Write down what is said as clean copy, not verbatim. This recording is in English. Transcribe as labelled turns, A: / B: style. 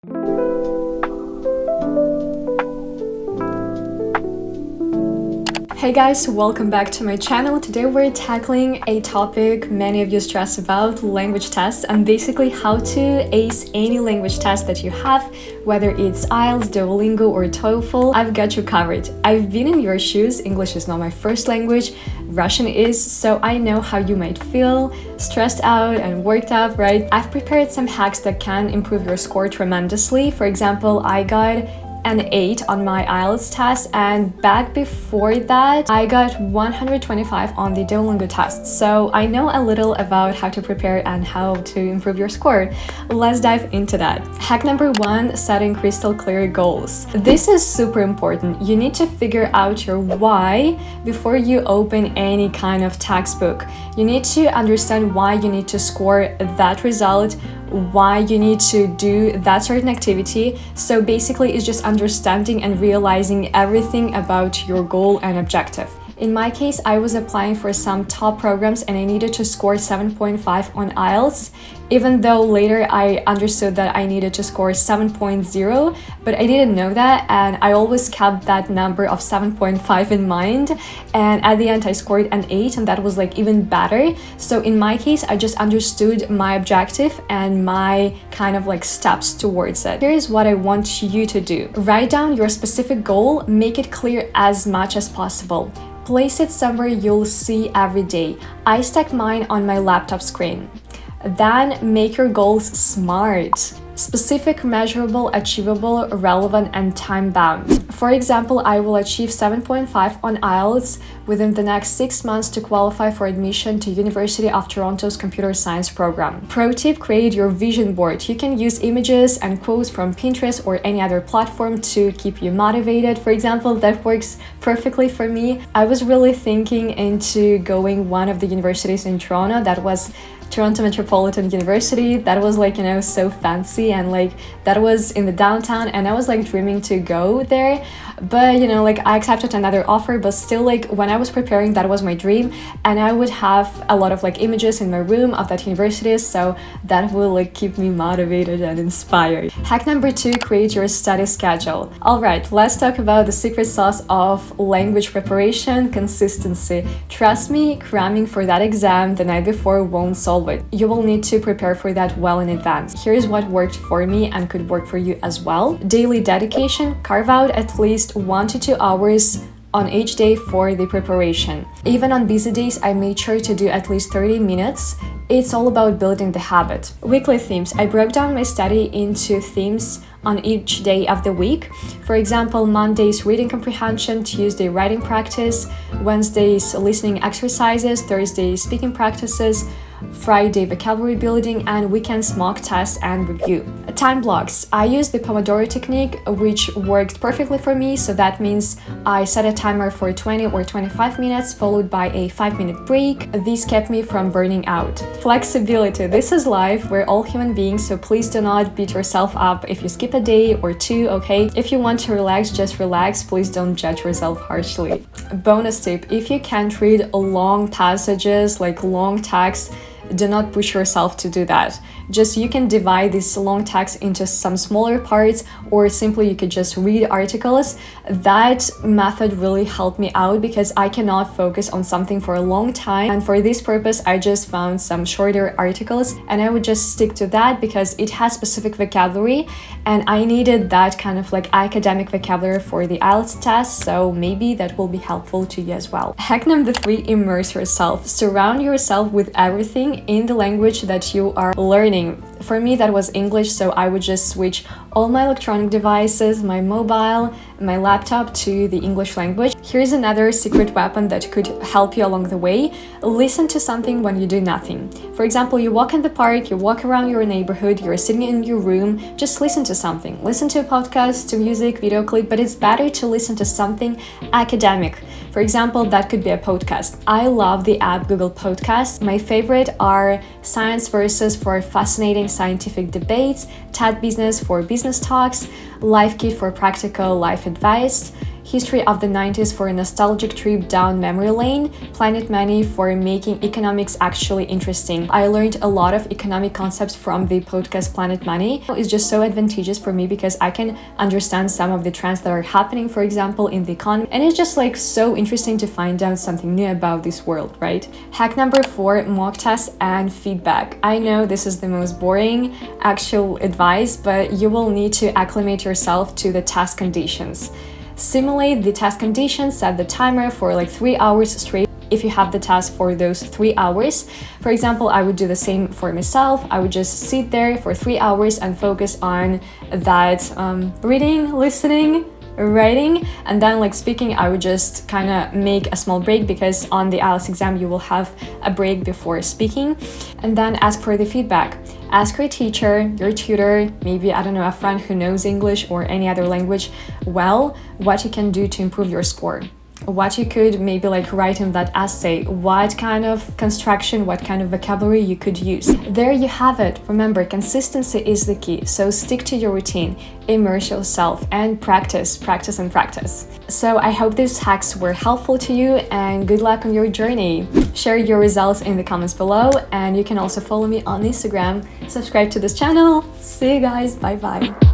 A: Hey guys, welcome back to my channel. Today we're tackling a topic many of you stress about, language tests, and basically how to ace any language test that you have, whether it's IELTS, Duolingo, or TOEFL. I've got you covered. I've been in your shoes. English is not my first language, Russian is, so I know how you might feel, stressed out and worked up, right? I've prepared some hacks that can improve your score tremendously. For example, I got an 8 on my IELTS test, and back before that I got 125 on the Duolingo test. So I know a little about how to prepare and how to improve your score. Let's dive into that. Hack number 1, setting crystal clear goals. This is super important. You need to figure out your why before you open any kind of textbook. You need to understand why you need to score that result, why you need to do that certain activity. So basically it's just understanding and realizing everything about your goal and objective. In my case, I was applying for some top programs and I needed to score 7.5 on IELTS, even though later I understood that I needed to score 7.0, but I didn't know that, and I always kept that number of 7.5 in mind, and at the end I scored an 8, and that was like even better. So in my case, I just understood my objective and my kind of like steps towards it. Here's what I want you to do. Write down your specific goal, make it clear as much as possible. Place it somewhere you'll see every day. I stack mine on my laptop screen. Then make your goals SMART. Specific, measurable, achievable, relevant, and time-bound. For example, I will achieve 7.5 on IELTS within the next 6 months to qualify for admission to University of Toronto's Computer Science program. Pro tip, create your vision board. You can use images and quotes from Pinterest or any other platform to keep you motivated. For example, that works perfectly for me. I was really thinking into going one of the universities in Toronto. That was Toronto Metropolitan University. That was like, so fancy, and like that was in the downtown, and I was like dreaming to go there. But I accepted another offer, but still, like, when I was preparing, that was my dream, and I would have a lot of like images in my room of that university, so that will like keep me motivated and inspired. Hack number 2, create your study schedule. All right, let's talk about the secret sauce of language preparation: consistency. Trust me, cramming for that exam the night before won't solve it. You will need to prepare for that well in advance. Here's what worked for me and could work for you as well. Daily dedication. Carve out at least 1 to 2 hours on each day for the preparation. Even on busy days, I made sure to do at least 30 minutes. It's all about building the habit. Weekly themes. I broke down my study into themes on each day of the week. For example, Mondays reading comprehension, Tuesday writing practice, Wednesdays listening exercises, Thursday speaking practices, Friday vocabulary building, and weekends mock tests and review. Time blocks. I use the Pomodoro technique, which worked perfectly for me. So that means I set a timer for 20 or 25 minutes followed by a 5-minute break. This kept me from burning out. Flexibility. This is life. We're all human beings, so please do not beat yourself up if you skip a day or two, okay? If you want to relax, just relax. Please don't judge yourself harshly. Bonus tip. If you can't read long passages, like long text, do not push yourself to do that. Just you can divide this long text into some smaller parts, or simply you could just read articles. That method really helped me out because I cannot focus on something for a long time, and for this purpose I just found some shorter articles and I would just stick to that because it has specific vocabulary and I needed that kind of like academic vocabulary for the IELTS test, so maybe that will be helpful to you as well. Hack number 3, immerse yourself. Surround yourself with everything in the language that you are learning. For me, that was English, so I would just switch all my electronic devices, my mobile, my laptop to the English language. Here's another secret weapon that could help you along the way. Listen to something when you do nothing. For example, you walk in the park, you walk around your neighborhood, you're sitting in your room, just listen to something. Listen to a podcast, to music, video clip, but it's better to listen to something academic. For example, that could be a podcast. I love the app Google Podcasts. My favorite are Science Versus for fascinating scientific debates, TED Business for business talks, Life Kit for practical life advice. History of the 90s for a nostalgic trip down memory lane, Planet Money for making economics actually interesting. I learned a lot of economic concepts from the podcast Planet Money. It's just so advantageous for me because I can understand some of the trends that are happening, for example, in the economy, and it's just like so interesting to find out something new about this world, right? Hack number 4, mock tests and feedback. I know this is the most boring actual advice, but you will need to acclimate yourself to the task conditions. Simulate the task conditions, set the timer for like 3 hours straight if you have the task for those 3 hours. For example, I would do the same for myself. I would just sit there for 3 hours and focus on that reading, listening, writing, and then like speaking, I would just kind of make a small break because on the IELTS exam you will have a break before speaking. And then ask for the feedback. Ask your teacher, your tutor, maybe, I don't know, a friend who knows English or any other language well, what you can do to improve your score. What you could maybe like write in that essay, what kind of construction, what kind of vocabulary you could use. There you have it. Remember, consistency is the key, so stick to your routine, immerse yourself, and practice. So I hope these hacks were helpful to you, and good luck on your journey. Share your results in the comments below, and you can also follow me on Instagram. Subscribe to this channel. See you guys, bye bye.